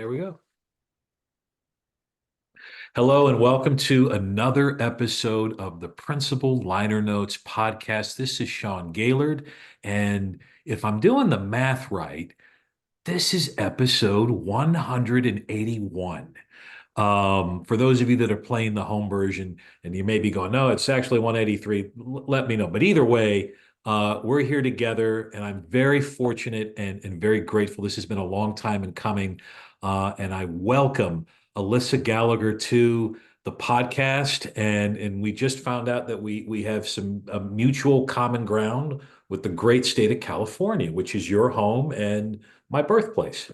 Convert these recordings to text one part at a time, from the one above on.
There we go. Hello and welcome to another episode of the Principal Liner Notes podcast. This is Sean Gaylord, and if I'm doing the math right, this is episode 181. For those of you that are playing the home version, and you may be going, no, it's actually 183, let me know. But either way, we're here together, and I'm very fortunate and very grateful. This has been a long time in coming, and I welcome Alyssa Gallagher to the podcast. And we just found out that we have some mutual common ground with the great state of California, which is your home and my birthplace.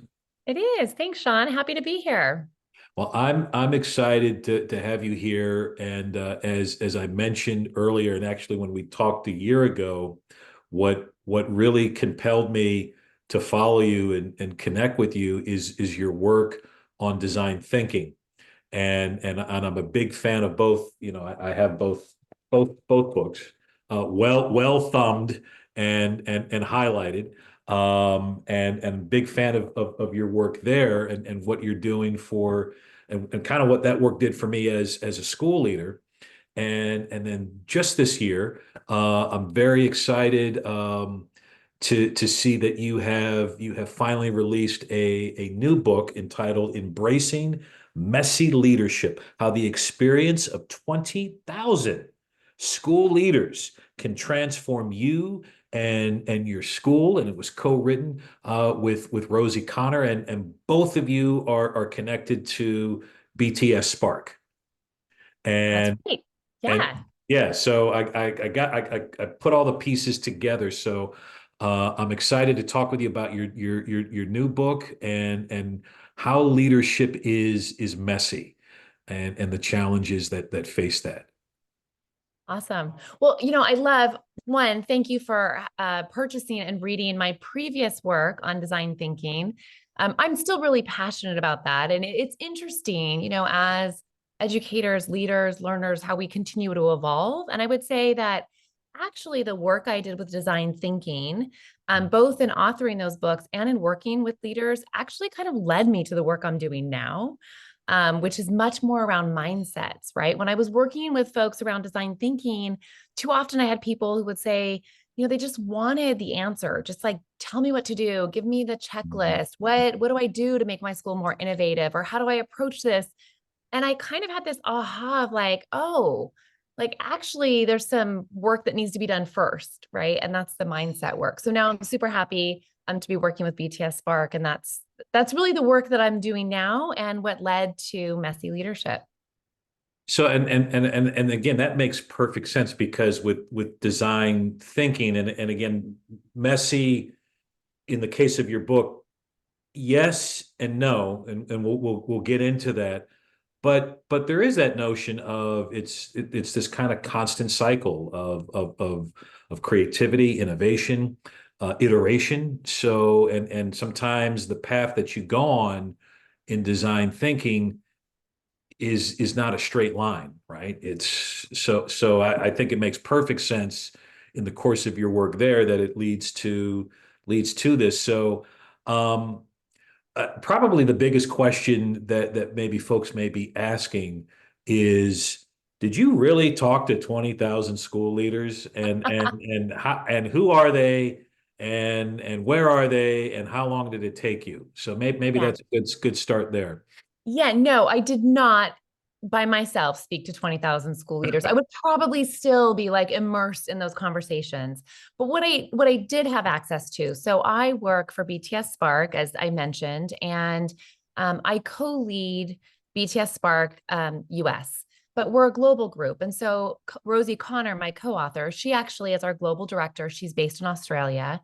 It is. Thanks, Sean. Happy to be here. Well, I'm excited to have you here, and as I mentioned earlier, and actually when we talked a year ago, what really compelled me to follow you and connect with you is your work on design thinking, and I'm a big fan of both. I have both books, well thumbed and highlighted, and big fan of your work there and what you're doing for and kind of what that work did for me as a school leader. And then just this year, I'm very excited to see that you have finally released a new book entitled Embracing Messy Leadership: How the Experience of 20,000 School Leaders Can Transform You and your school. And it was co-written with Rosie Connor, and both of you are connected to BTS Spark. That's And great. and Yeah. yeah, so I put all the pieces together. So I'm excited to talk with you about your new book and how leadership is messy and the challenges that face that. Awesome. Well, I love one, thank you for purchasing and reading my previous work on design thinking. I'm still really passionate about that. And it's interesting, as educators, leaders, learners, how we continue to evolve. And I would say that actually the work I did with design thinking, both in authoring those books and in working with leaders, actually kind of led me to the work I'm doing now, which is much more around mindsets, right? When I was working with folks around design thinking, too often I had people who would say, they just wanted the answer, just like, tell me what to do, give me the Mhm. checklist. What do I do to make my school more innovative? Or how do I approach this? And I kind of had this aha of like, oh, like actually there's some work that needs to be done first, right? And that's the mindset work. So now I'm super happy to be working with BTS Spark, and that's really the work that I'm doing now and what led to messy leadership. So and again, that makes perfect sense because with design thinking and again, messy in the case of your book, yes and no, and we'll get into that. But there is that notion of it's this kind of constant cycle of creativity, innovation, iteration. So and sometimes the path that you go on in design thinking is not a straight line, right? It's so I think it makes perfect sense in the course of your work there that it leads to this. So probably the biggest question that maybe folks may be asking is, did you really talk to 20,000 school leaders and who are they and where are they and how long did it take you? So maybe Yeah. that's a good start there. Yeah, no, I did not by myself speak to 20,000 school leaders. I would probably still be like immersed in those conversations. But what I did have access to, so I work for BTS Spark, as I mentioned, and I co-lead BTS Spark US. But we're a global group. And so Rosie Connor, my co-author, she actually is our global director. She's based in Australia.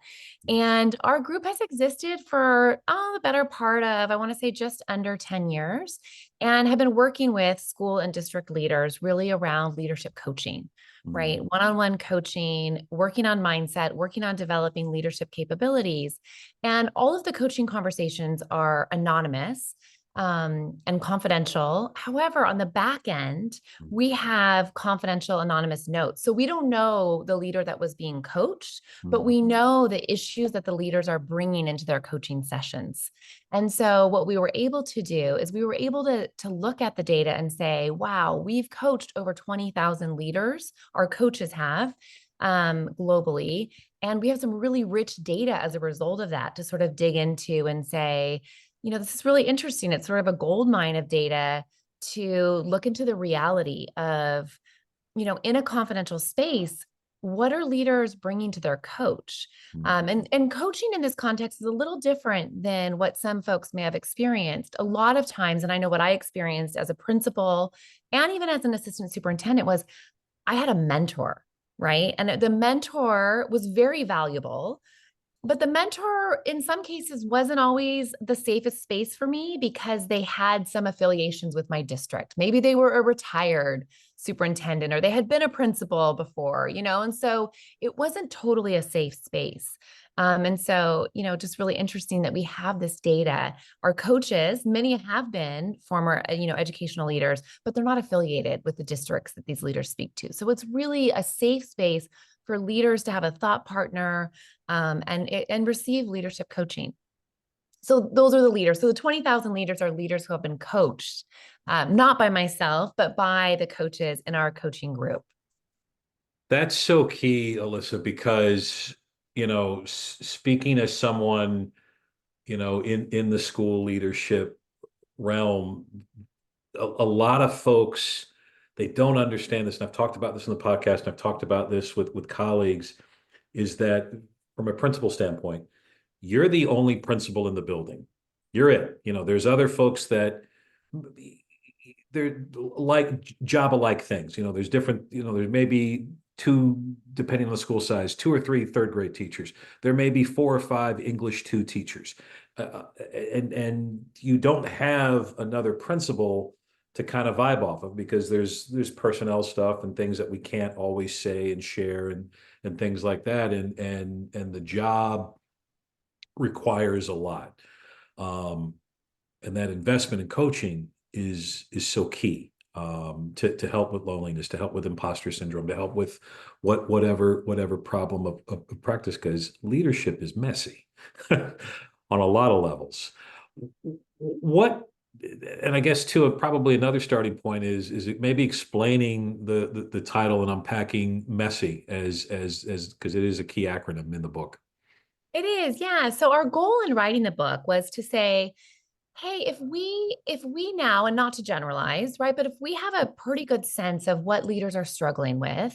And our group has existed for the better part of, I want to say, just under 10 years, and have been working with school and district leaders really around leadership coaching, right? Mhm. One on one coaching, working on mindset, working on developing leadership capabilities. And all of the coaching conversations are anonymous. and confidential. However, on the back end, we have confidential anonymous notes. So we don't know the leader that was being coached, but we know the issues that the leaders are bringing into their coaching sessions. And so what we were able to do is we were able to look at the data and say, wow, we've coached over 20,000 leaders, our coaches have, globally. And we have some really rich data as a result of that to sort of dig into and say, this is really interesting. It's sort of a gold mine of data to look into the reality of, in a confidential space, what are leaders bringing to their coach? And coaching in this context is a little different than what some folks may have experienced. A lot of times, and I know what I experienced as a principal and even as an assistant superintendent was I had a mentor, right? And the mentor was very valuable. But the mentor, in some cases, wasn't always the safest space for me because they had some affiliations with my district. Maybe they were a retired superintendent or they had been a principal before, and so it wasn't totally a safe space. And so, just really interesting that we have this data. Our coaches, many have been former, educational leaders, but they're not affiliated with the districts that these leaders speak to. So it's really a safe space for leaders to have a thought partner and receive leadership coaching. So those are the leaders. So the 20,000 leaders are leaders who have been coached, not by myself, but by the coaches in our coaching group. That's so key, Alyssa, because, speaking as someone, in the school leadership realm, a lot of folks, they don't understand this. And I've talked about this in the podcast, and I've talked about this with colleagues, is that from a principal standpoint, you're the only principal in the building. You're it. There's other folks that they're like job alike things. There's different, there may be two, depending on the school size, two or three third grade teachers. There may be four or five English two teachers. And you don't have another principal to kind of vibe off of because there's personnel stuff and things that we can't always say and share and things like that. And the job requires a lot. And that investment in coaching is so key to help with loneliness, to help with imposter syndrome, to help with whatever problem of practice, because leadership is messy on a lot of levels. What, and I guess too, probably another starting point is it maybe explaining the title and unpacking messy as because it is a key acronym in the book. It is, yeah. So our goal in writing the book was to say, hey, if we now, and not to generalize, right, but if we have a pretty good sense of what leaders are struggling with,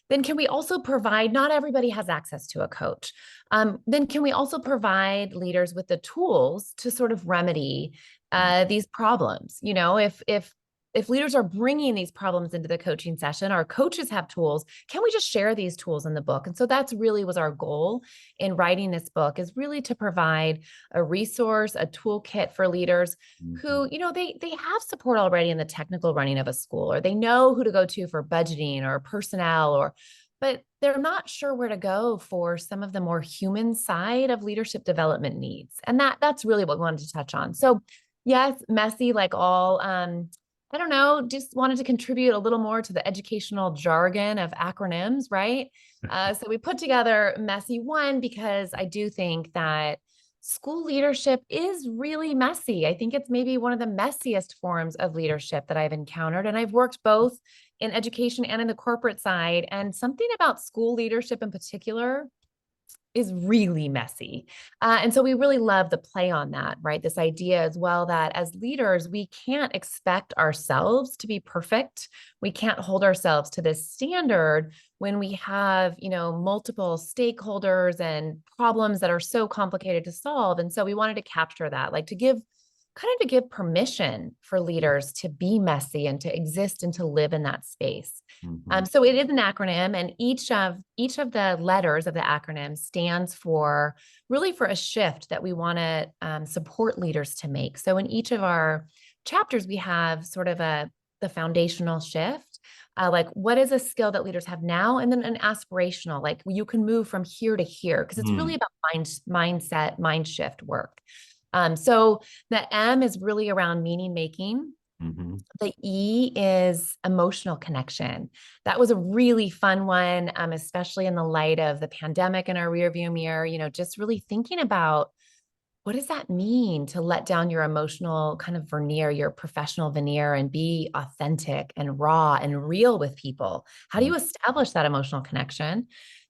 then can we also provide, not everybody has access to a coach. Then can we also provide leaders with the tools to sort of remedy these problems? If leaders are bringing these problems into the coaching session, our coaches have tools. Can we just share these tools in the book? And so that's really was our goal in writing this book, is really to provide a resource, a toolkit for leaders who, they have support already in the technical running of a school, or they know who to go to for budgeting or personnel, but they're not sure where to go for some of the more human side of leadership development needs. And that's really what we wanted to touch on. So yes, messy, like all, I don't know, just wanted to contribute a little more to the educational jargon of acronyms, right? So we put together Messy One because I do think that school leadership is really messy. I think it's maybe one of the messiest forms of leadership that I've encountered. And I've worked both in education and in the corporate side. And something about school leadership in particular is really messy. And so we really love the play on that, right? This idea as well that as leaders, we can't expect ourselves to be perfect. We can't hold ourselves to this standard when we have, multiple stakeholders and problems that are so complicated to solve. And so we wanted to capture that, like to give permission for leaders to be messy and to exist and to live in that space. So it is an acronym, and each of the letters of the acronym stands for a shift that we want to support leaders to make. So in each of our chapters, we have sort of the foundational shift, like what is a skill that leaders have now, and then an aspirational, like you can move from here to here, because it's really about mindset, mind shift work. So the M is really around meaning making. Hmm. The E is emotional connection. That was a really fun one, especially in the light of the pandemic in our rearview mirror, just really thinking about what does that mean to let down your emotional kind of veneer, your professional veneer, and be authentic and raw and real with people? How do you establish that emotional connection?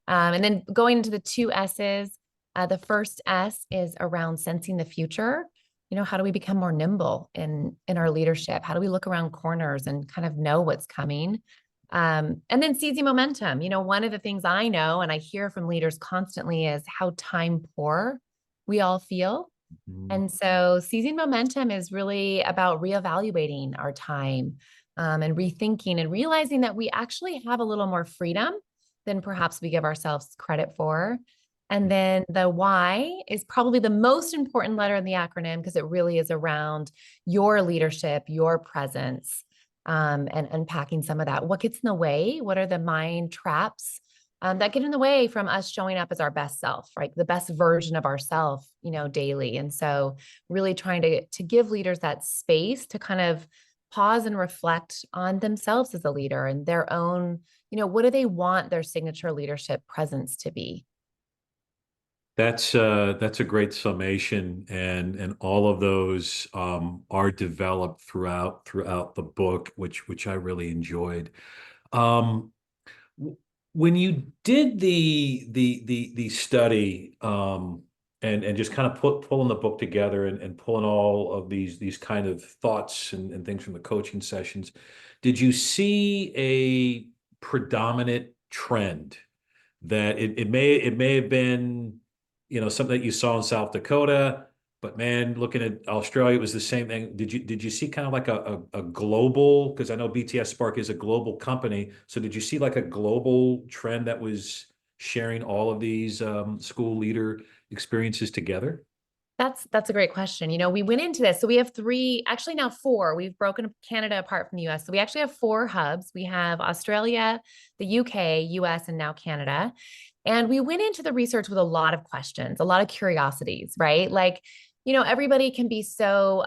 And then going into the two S's, the first S is around sensing the future. How do we become more nimble in our leadership? How do we look around corners and kind of know what's coming? And then seizing momentum. One of the things I know and I hear from leaders constantly is how time poor we all feel. Hmm. And so seizing momentum is really about reevaluating our time, and rethinking and realizing that we actually have a little more freedom than perhaps we give ourselves credit for. And then the Y is probably the most important letter in the acronym because it really is around your leadership, your presence, and unpacking some of that. What gets in the way? What are the mind traps that get in the way from us showing up as our best self, right? The best version of ourself, daily. And so really trying to give leaders that space to kind of pause and reflect on themselves as a leader and their own, what do they want their signature leadership presence to be? That's a great summation, and all of those are developed throughout the book, which I really enjoyed. Um, w- when you did the study, and just kind of pulling the book together, and pulling all of these kind of thoughts and things from the coaching sessions, did you see a predominant trend? That it may have been, something that you saw in South Dakota, but man, looking at Australia, it was the same thing. Did you see kind of like a global, because I know BTS Spark is a global company, so did you see like a global trend that was sharing all of these school leader experiences together? That's a great question. We went into this. So we have three, actually now four. We've broken Canada apart from the US. So we actually have four hubs. We have Australia, the UK, US, and now Canada. And we went into the research with a lot of questions, a lot of curiosities, right? Like, everybody can be so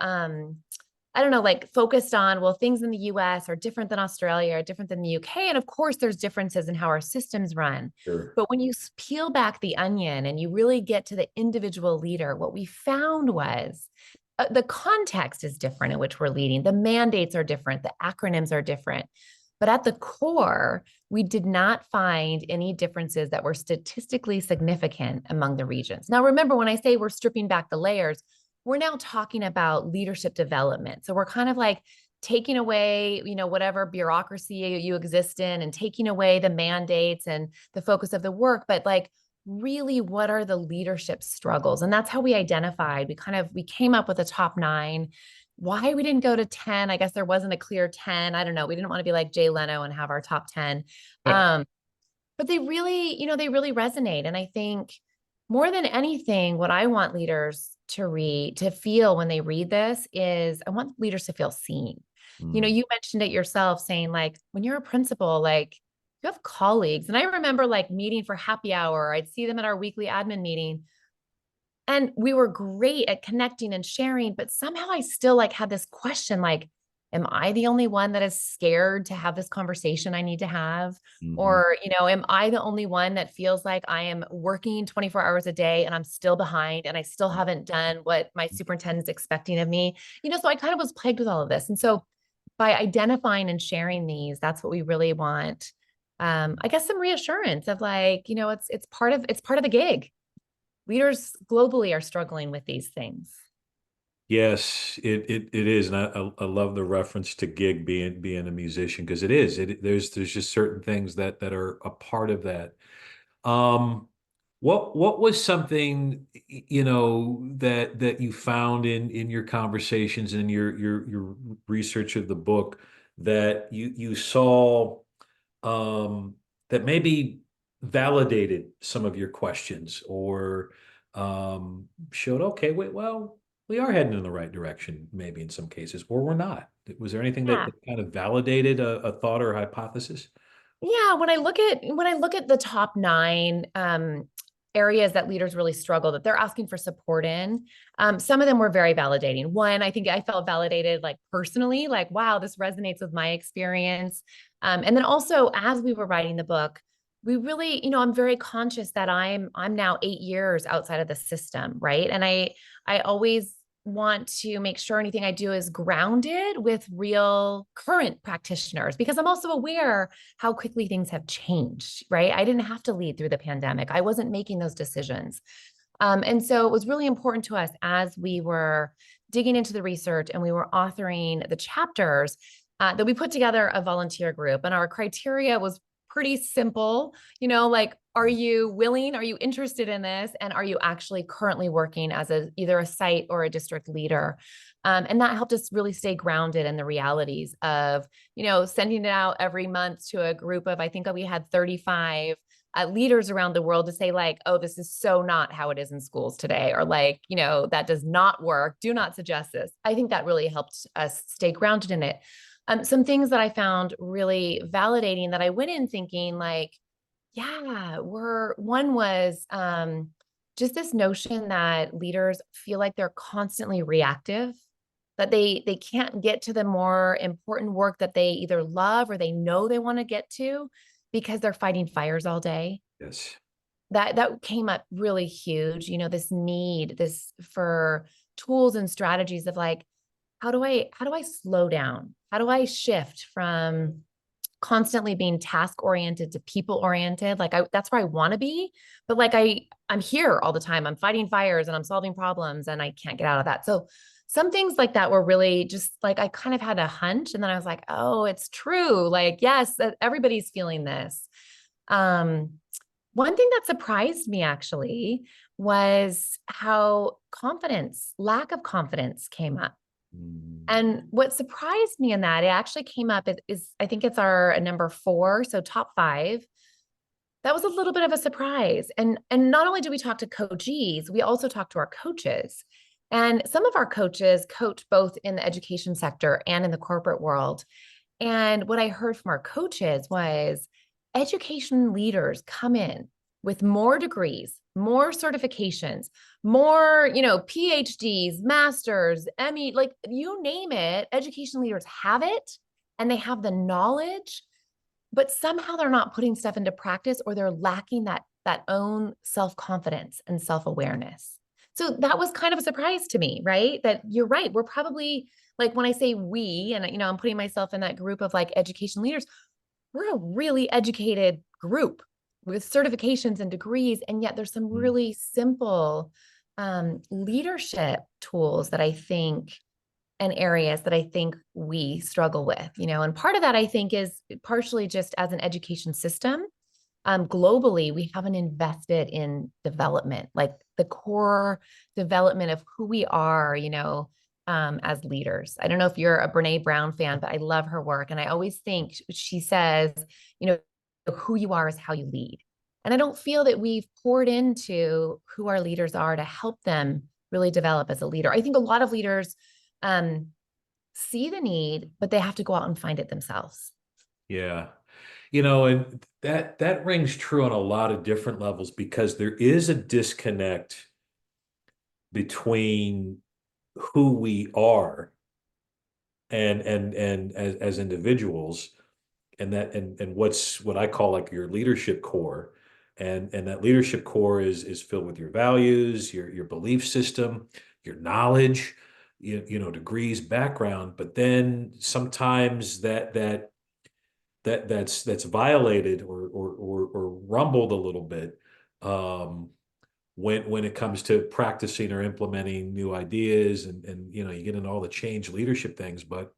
I don't know, like focused on, well, things in the US are different than Australia, are different than the UK. And of course, there's differences in how our systems run. Sure. But when you peel back the onion and you really get to the individual leader, what we found was the context is different in which we're leading. The mandates are different. The acronyms are different. But at the core, we did not find any differences that were statistically significant among the regions. Now, remember, when I say we're stripping back the layers, we're now talking about leadership development. So we're kind of like taking away, whatever bureaucracy you exist in and taking away the mandates and the focus of the work, but like really what are the leadership struggles? And that's how we identified. We came up with a top 9. Why we didn't go to 10, I guess there wasn't a clear 10. I don't know. We didn't want to be like Jay Leno and have our top 10. Um, but they really resonate. And I think more than anything, what I want leaders to feel when they read this is I want leaders to feel seen. Mm. You mentioned it yourself saying like when you're a principal, like you have colleagues. And I remember like meeting for happy hour. I'd see them at our weekly admin meeting. And we were great at connecting and sharing, but somehow I still like had this question like, am I the only one that is scared to have this conversation I need to have? Mhm. Or, am I the only one that feels like I am working 24 hours a day and I'm still behind and I still haven't done what my superintendent is expecting of me? So I kind of was plagued with all of this. And so by identifying and sharing these, that's what we really want. I guess some reassurance of like, it's part of the gig. Leaders globally are struggling with these things. Yes, it is, and I love the reference to gig being a musician, because it is. There's just certain things that are a part of that. Um, what was something, that you found in your conversations and your research of the book, that you saw, um, that maybe validated some of your questions, or showed, okay, wait, well, we are heading in the right direction, maybe in some cases, or we're not. Was there anything that, Yeah. that kind of validated a thought or hypothesis? Yeah, when I look at the top 9 areas that leaders really struggle that they're asking for support in. Some of them were very validating. One, I think I felt validated like personally, like, wow, this resonates with my experience. And then also as we were writing the book, we really, I'm very conscious that I'm now 8 years outside of the system, right? And I always want to make sure anything I do is grounded with real current practitioners because I'm also aware how quickly things have changed, right? I didn't have to lead through the pandemic. I wasn't making those decisions. And so it was really important to us as we were digging into the research and we were authoring the chapters that we put together a volunteer group. And our criteria was pretty simple, like, are you willing? Are you interested in this? And are you actually currently working as either a site or a district leader? And that helped us really stay grounded in the realities of, sending it out every month to a group of, I think we had 35 leaders around the world to say like, oh, this is so not how it is in schools today, or like, that does not work. Do not suggest this. I think that really helped us stay grounded in it. Some things that I found really validating that I went in thinking like, yeah, one was just this notion that leaders feel like they're constantly reactive, that they can't get to the more important work that they either love or they know they want to get to because they're fighting fires all day. Yes. That came up really huge, this need, this for tools and strategies of like, how do I slow down? How do I shift from constantly being task oriented to people oriented? Like that's where I want to be, but like I'm here all the time. I'm fighting fires and I'm solving problems and I can't get out of that. So some things like that were really just like, I kind of had a hunch and then I was like, oh, it's true. Like, yes, that everybody's feeling this. One thing that surprised me actually was how lack of confidence came up. And what surprised me in that, it actually came up is I think it's our number 4, so top 5. That was a little bit of a surprise. And not only do we talk to coachees, we also talk to our coaches. And some of our coaches coach both in the education sector and in the corporate world. And what I heard from our coaches was education leaders come in with more degrees, more certifications, more, PhDs, masters, ME, like you name it, education leaders have it and they have the knowledge, but somehow they're not putting stuff into practice or they're lacking that own self-confidence and self-awareness. So that was kind of a surprise to me, right? That you're right. We're probably like when I say we, and I'm putting myself in that group of like education leaders, we're a really educated group with certifications and degrees. And yet there's some really simple leadership tools that I think and areas that I think we struggle with, and part of that I think is partially just as an education system. Globally, we haven't invested in development, like the core development of who we are, as leaders. I don't know if you're a Brene Brown fan, but I love her work. And I always think she says, who you are is how you lead. And I don't feel that we've poured into who our leaders are to help them really develop as a leader. I think a lot of leaders see the need, but they have to go out and find it themselves. Yeah. And that rings true on a lot of different levels because there is a disconnect between who we are and as individuals and what I call like your leadership core. And that leadership core is filled with your values, your belief system, your knowledge, degrees, background. But then sometimes that's violated or rumbled a little bit when it comes to practicing or implementing new ideas and you get into all the change leadership things. But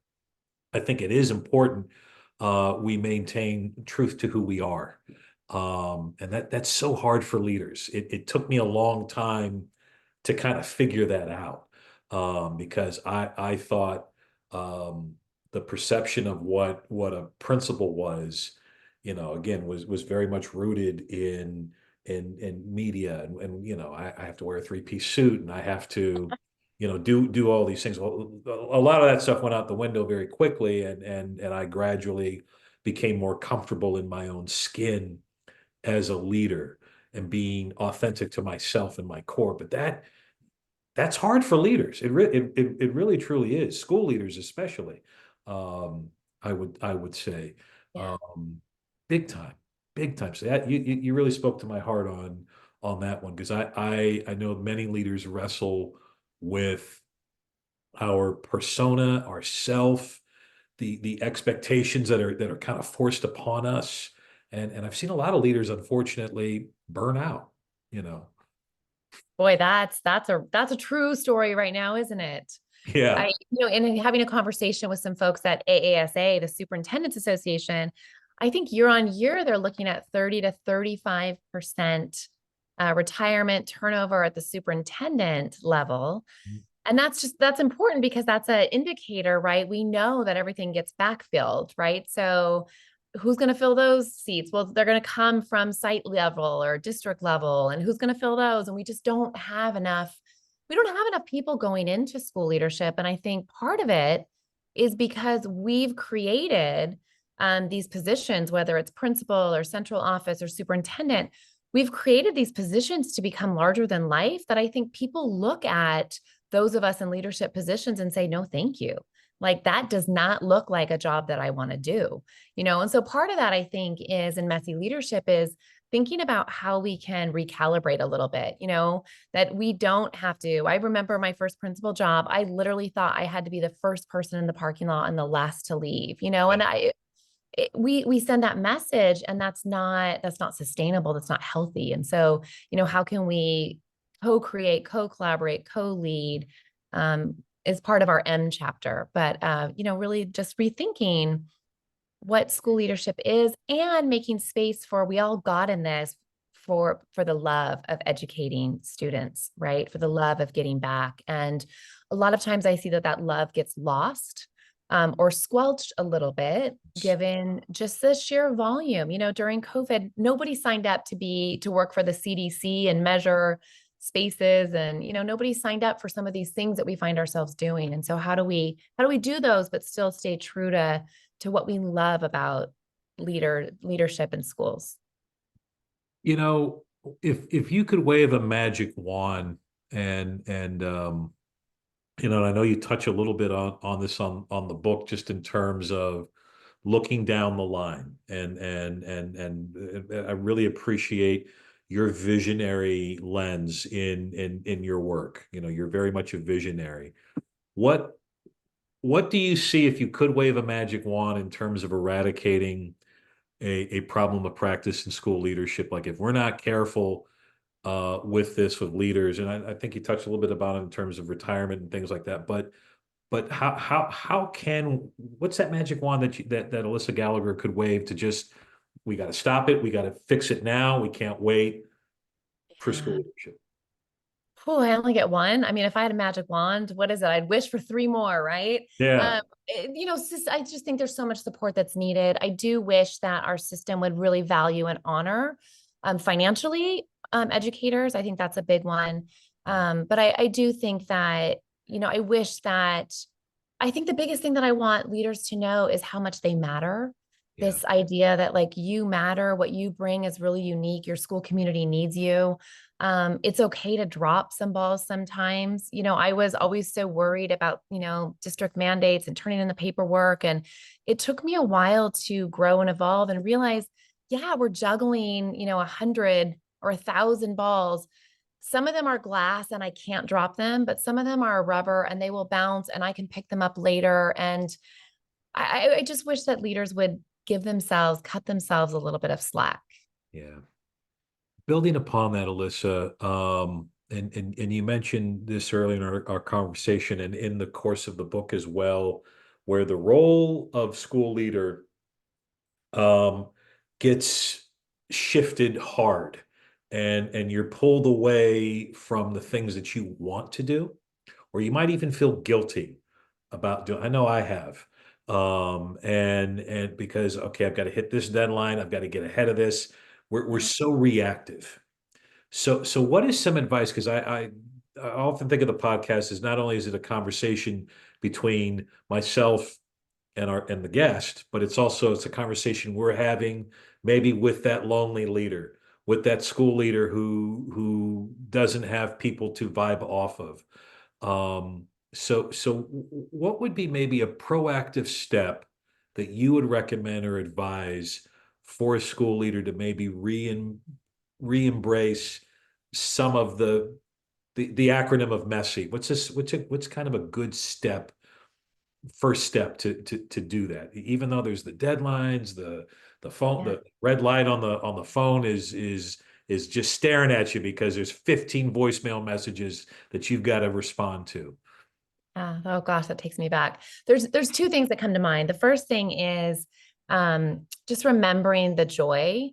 I think it is important we maintain truth to who we are. And that's so hard for leaders. It took me a long time to kind of figure that out because I thought the perception of what a principle was, again, was very much rooted in media and I have to wear a three-piece suit and I have to do all these things. Well, a lot of that stuff went out the window very quickly and I gradually became more comfortable in my own skin as a leader. and being authentic to myself and my core. But that's hard for leaders. It really truly is. School leaders, especially. Um, I would say, Yeah. um, big time, big time. So that you really spoke to my heart on that one, because I know many leaders wrestle with our persona, our self, the expectations that are kind of forced upon us, and I've seen a lot of leaders unfortunately burn out. You know, Boy, that's a true story right now, isn't it? yeah. And in having a conversation with some folks at AASA, the Superintendents Association, I think year on year they're looking at 30 to 35% retirement turnover at the superintendent level. And that's important because that's an indicator, right? We know that everything gets backfilled, right? So who's going to fill those seats? Well, they're going to come from site level or district level, and who's going to fill those? And we don't have enough people going into school leadership. And I think part of it is because we've created these positions, whether it's principal or central office or superintendent, we've created these positions to become larger than life that I think people look at those of us in leadership positions and say, no, thank you. Like that does not look like a job that I want to do, And so part of that, I think, is in messy leadership is thinking about how we can recalibrate a little bit, that we don't have to. I remember my first principal job, I literally thought I had to be the first person in the parking lot and the last to leave, and we send that message and that's not sustainable. That's not healthy. And so, how can we co-create, co-collaborate, co-lead, is part of our M chapter, but, really just rethinking what school leadership is and making space for, we all got in this for the love of educating students, right? For the love of getting back. And a lot of times I see that love gets lost, or squelched a little bit, given just the sheer volume. During COVID, nobody signed up to work for the CDC and measure spaces, and nobody signed up for some of these things that we find ourselves doing. And so how do we do those but still stay true to what we love about leadership in schools? You know, if you could wave a magic wand, and and I know you touch a little bit on this on the book, just in terms of looking down the line, and I really appreciate your visionary lens in your work. You're very much a visionary. What what do you see if you could wave a magic wand in terms of eradicating a problem of practice in school leadership? Like, if we're not careful with this with leaders, and I think you touched a little bit about it in terms of retirement and things like that, but how can, what's that magic wand that Alyssa Gallagher could wave to just, we got to stop it, we got to fix it now, we can't wait for school Yeah. leadership? Oh, I only get one. I mean, if I had a magic wand, what is it? I'd wish for three more, right? Yeah, I just think there's so much support that's needed. I do wish that our system would really value and honor, financially, educators. I think that's a big one. But I do think that, I think the biggest thing that I want leaders to know is how much they matter. yeah, This idea that like you matter, what you bring is really unique. Your school community needs you. It's okay to drop some balls sometimes. I was always so worried about, district mandates and turning in the paperwork. And it took me a while to grow and evolve and realize, yeah, we're juggling, 100 or 1,000 balls. Some of them are glass and I can't drop them, but some of them are rubber and they will bounce and I can pick them up later. And I just wish that leaders would cut themselves a little bit of slack. yeah. Building upon that, Alyssa, and you mentioned this earlier in our conversation and in the course of the book as well, where the role of school leader um, gets shifted hard, and you're pulled away from the things that you want to do, or you might even feel guilty about doing. I know I have. And because, okay, I've got to hit this deadline, I've got to get ahead of this. We're so reactive. So what is some advice? Because I often think of the podcast as, not only is it a conversation between myself and the guest, but it's a conversation we're having maybe with that lonely leader, with that school leader who doesn't have people to vibe off of. So what would be maybe a proactive step that you would recommend or advise for a school leader to maybe re-embrace some of the acronym of messy? What's kind of a good first step to do that? Even though there's the deadlines, the phone, Yeah. the red light on the phone is just staring at you because there's 15 voicemail messages that you've got to respond to. Oh gosh, that takes me back. There's two things that come to mind. The first thing is just remembering the joy.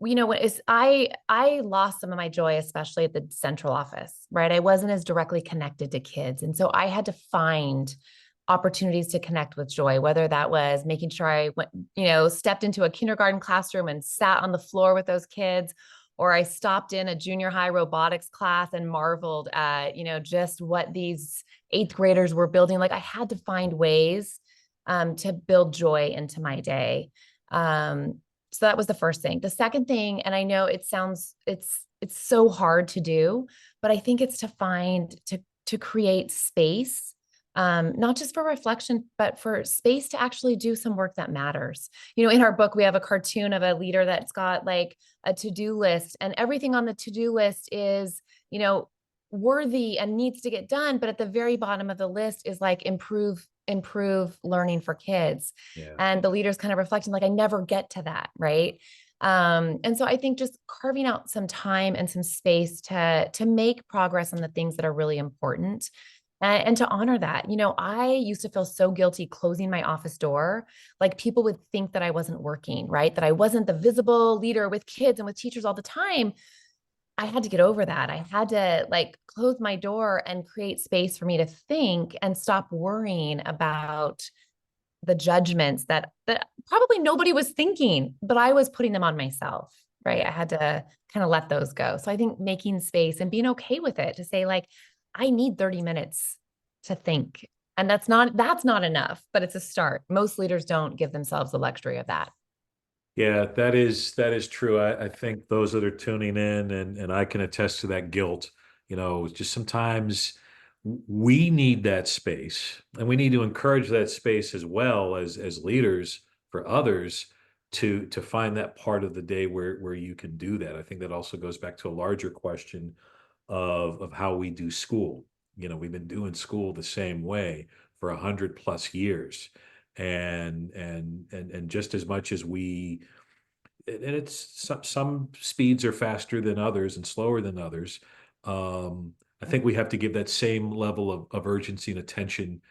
You know, I lost some of my joy, especially at the central office, right? I wasn't as directly connected to kids. And so I had to find opportunities to connect with joy, whether that was making sure I went, stepped into a kindergarten classroom and sat on the floor with those kids, or I stopped in a junior high robotics class and marveled at, just what these eighth graders were building. Like I had to find ways to build joy into my day. So that was the first thing. The second thing, and I know it's so hard to do, but I think it's to create space, not just for reflection, but for space to actually do some work that matters. In our book, we have a cartoon of a leader that's got like a to-do list, and everything on the to-do list is, worthy and needs to get done. But at the very bottom of the list is like improve learning for kids. Yeah. And the leader's kind of reflecting, like, I never get to that. Right. And so I think just carving out some time and some space to make progress on the things that are really important and to honor that. I used to feel so guilty closing my office door. Like people would think that I wasn't working, right? That I wasn't the visible leader with kids and with teachers all the time. I had to get over that. I had to like close my door and create space for me to think and stop worrying about the judgments that probably nobody was thinking, but I was putting them on myself, right? Yeah. I had to kind of let those go. So I think making space and being okay with it, to say like, I need 30 minutes to think. And that's not enough, but it's a start. Most leaders don't give themselves the luxury of that. Yeah, that is true. I think those that are tuning in and I can attest to that guilt. Just sometimes we need that space and we need to encourage that space as well as leaders for others to find that part of the day where you can do that. I think that also goes back to a larger question of how we do school. We've been doing school the same way for 100 plus years. And just as much as and it's some speeds are faster than others and slower than others. I think we have to give that same level of urgency and attention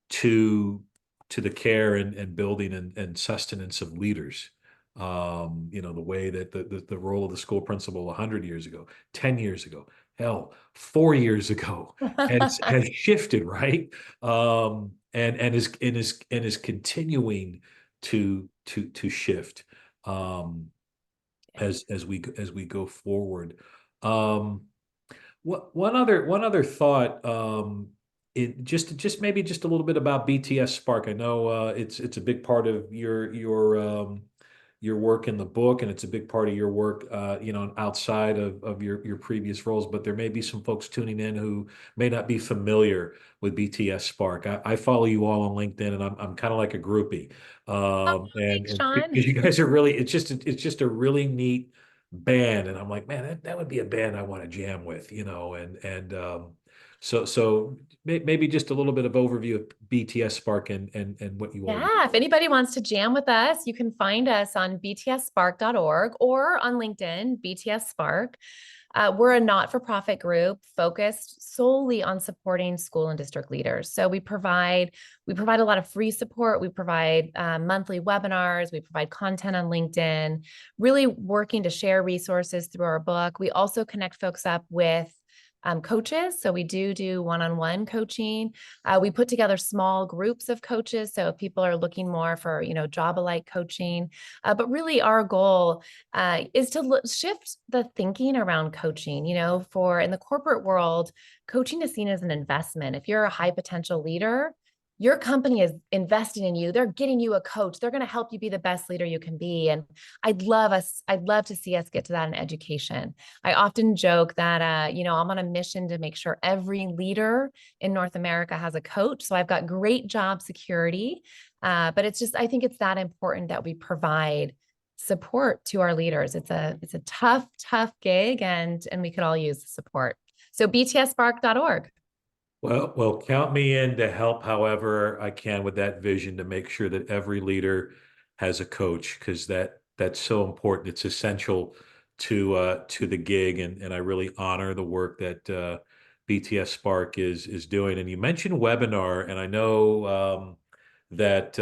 to the care and building and sustenance of leaders. The way that the role of the school principal 100 years ago, 10 years ago, hell, 4 years ago has shifted, right? And is continuing to shift as we go forward. Um, one other thought, it just maybe just a little bit about BTS Spark. I know it's a big part of your work in the book, and it's a big part of your work, outside of your previous roles. But there may be some folks tuning in who may not be familiar with BTS Spark. I follow you all on LinkedIn, and I'm kind of like a groupie, Oh, thanks, and Sean. because you guys are really, it's just a really neat band, and I'm like, man, that would be a band I want to jam with, so maybe just a little bit of overview of BTS Spark and what you all do. Yeah, if anybody wants to jam with us, you can find us on btsspark.org or on LinkedIn, BTS Spark. We're a not-for-profit group focused solely on supporting school and district leaders. So we provide a lot of free support. We provide monthly webinars. We provide content on LinkedIn, really working to share resources through our book. We also connect folks up with coaches. So we do one-on-one coaching. We put together small groups of coaches. So if people are looking more for, job-alike coaching, but really our goal is to shift the thinking around coaching. For in the corporate world, coaching is seen as an investment. If you're a high potential leader, your company is investing in you. They're getting you a coach. They're going to help you be the best leader you can be. And I'd love to see us get to that in education. I often joke that, I'm on a mission to make sure every leader in North America has a coach. So I've got great job security. But I think it's that important that we provide support to our leaders. It's a tough gig, and we could all use the support. So btsspark.org. Well, count me in to help however I can with that vision to make sure that every leader has a coach because that's so important. It's essential to the gig, and I really honor the work that BTS Spark is doing. And you mentioned webinar, and I know that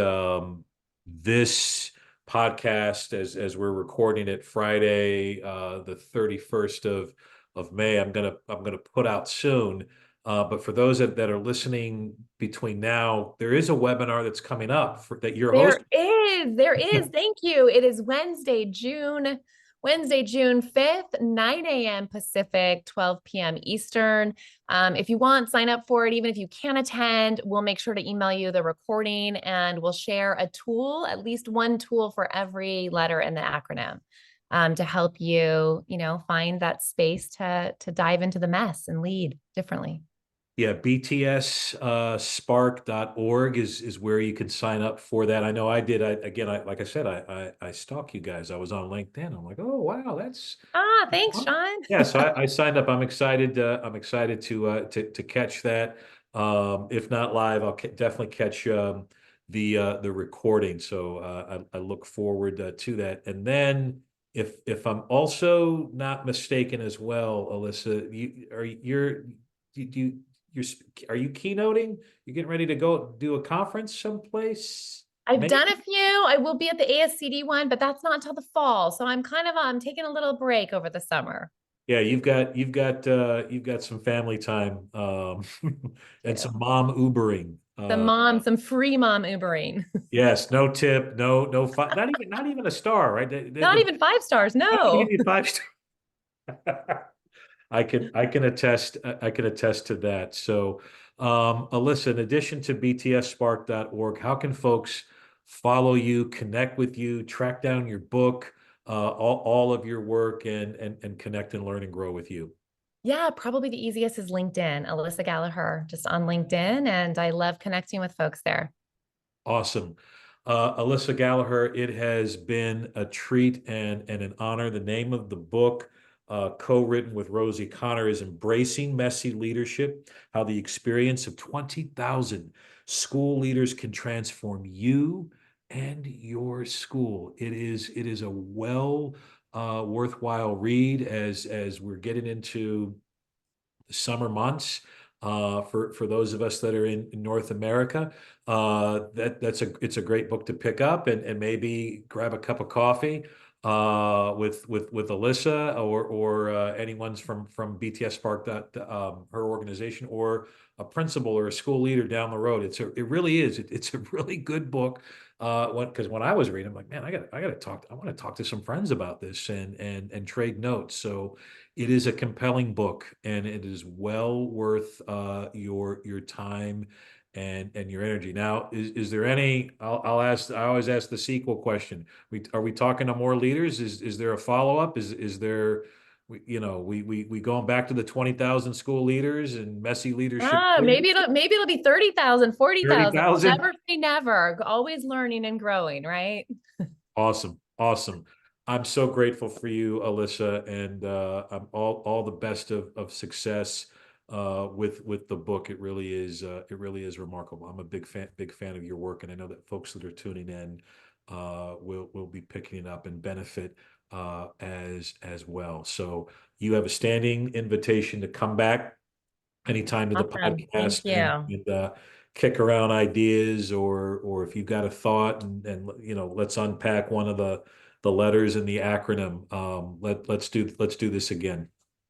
this podcast, as we're recording it Friday, the 31st of May, I'm gonna put out soon. But for those that are listening between now, there is a webinar that's coming up that you're hosting. There is. Thank you. It is Wednesday, June 5th, 9 a.m. Pacific, 12 p.m. Eastern. If you want, sign up for it. Even if you can't attend, we'll make sure to email you the recording, and we'll share a tool, at least one tool for every letter in the acronym, to help you, find that space to dive into the mess and lead differently. Yeah, btsspark.org is where you can sign up for that. I know I did. Like I said, I stalk you guys. I was on LinkedIn. I'm like, oh wow, that's Thanks, Sean. yeah. So I signed up. I'm excited. I'm excited to catch that. If not live, I'll definitely catch the recording. So I look forward to that. And then if I'm also not mistaken as well, Alyssa, you you're are you keynoting? You getting ready to go do a conference someplace? I've Maybe. done a few. I will be at the ASCD one, but that's not until the fall. So I'm taking a little break over the summer. Yeah, you've got some family time and Too. some mom Ubering. Some free mom Ubering. Yes, no tip, not even a star, right? Not even 5 stars. I don't even No. give you 5 stars. I can attest to that. So, Alyssa, in addition to btsspark.org, how can folks follow you, connect with you, track down your book, all of your work, and connect and learn and grow with you? Yeah, probably the easiest is LinkedIn, Alyssa Gallagher, just on LinkedIn. And I love connecting with folks there. Awesome. Alyssa Gallagher, it has been a treat and an honor. The name of the book, co-written with Rosie Connor, is Embracing Messy Leadership: How the Experience of 20,000 School Leaders Can Transform You and Your School. It is a worthwhile read as we're getting into summer months. For those of us that are in North America, it's a great book to pick up and maybe grab a cup of coffee with Alyssa or anyone's from BTS Spark, that her organization, or a principal or a school leader down the road. It really is. It's a really good book. Because when I was reading, I'm like, man, I want to talk to some friends about this and trade notes. So it is a compelling book, and it is well worth your time and your energy. Now, is there any? I'll ask. I always ask the sequel question. Are we talking to more leaders? Is there a follow up? Is there? We going back to the 20,000 school leaders and messy leadership Maybe it'll be 30,000, 40,000. 30,000. Never say never. Always learning and growing, right? Awesome. Awesome. I'm so grateful for you, Alyssa, and I'm all the best of success with the book. It really is remarkable. I'm a big fan of your work, and I know that folks that are tuning in will be picking it up and benefit as well. So you have a standing invitation to come back anytime to the Awesome. Thank podcast you. and kick around ideas, or if you've got a thought, and let's unpack one of the letters in the acronym. Let's do this again.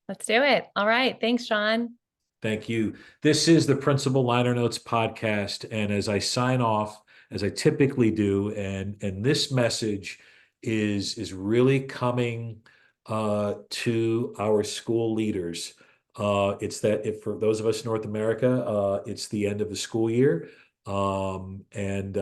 Let's do it. All right. Thanks, Sean. Thank you. This is the Principal Liner Notes podcast, and as I sign off, as I typically do, and this message is really coming to our school leaders. It's that if for those of us in North America, it's the end of the school year. And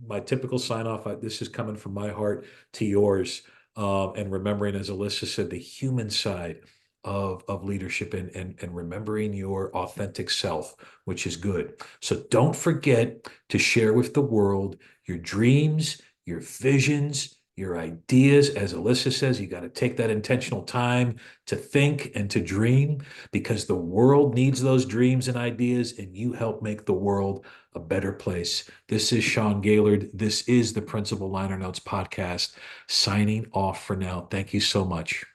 my typical sign off, this is coming from my heart to yours, and remembering, as Alyssa said, the human side of leadership, and remembering your authentic self, which is good. So don't forget to share with the world your dreams, your visions, your ideas. As Alyssa says, you got to take that intentional time to think and to dream, because the world needs those dreams and ideas, and you help make the world a better place. This is Sean Gaylord. This is the Principal Liner Notes podcast, signing off for now. Thank you so much.